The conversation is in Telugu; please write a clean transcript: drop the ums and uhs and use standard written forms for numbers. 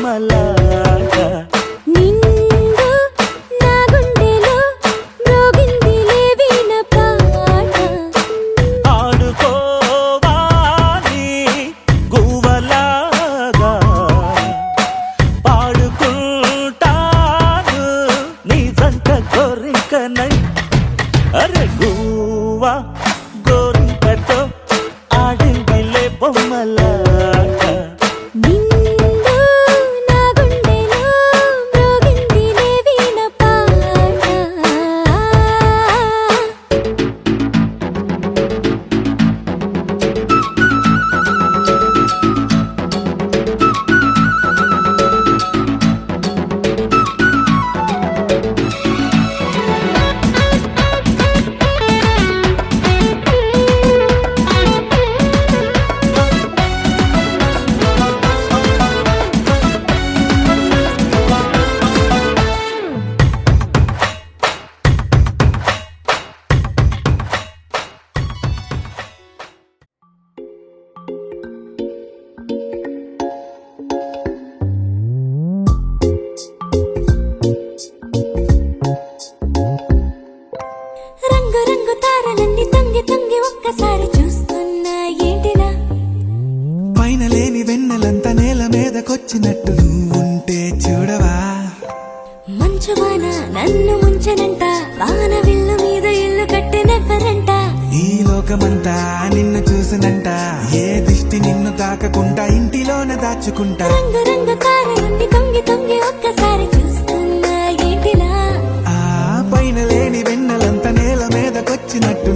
బొమ్మలాగా అరే గువ్వా గోరింకతో ఆడిందిలే బొమ్మలాగా వెన్నెలంతా నేల మీదకొచ్చినట్టు నువ్వుంటే చూడవా మంచువాన నన్ను ముంచనంట వాన విల్లు మీద ఇల్లు కట్టినెవ్వరంట ఈ లోకమంతా నిన్ను చూసినంట ఏ దిష్టి నిన్ను తాకకుండా ఇంటిలోన దాచుకుంటా రంగు రంగు తారలన్నీ తొంగి తొంగి ఒక్కసారి చూస్తున్నా ఏంటిలా ఆ పైన లేని వెన్నెలంతా నేల మీదకొచ్చినట్టు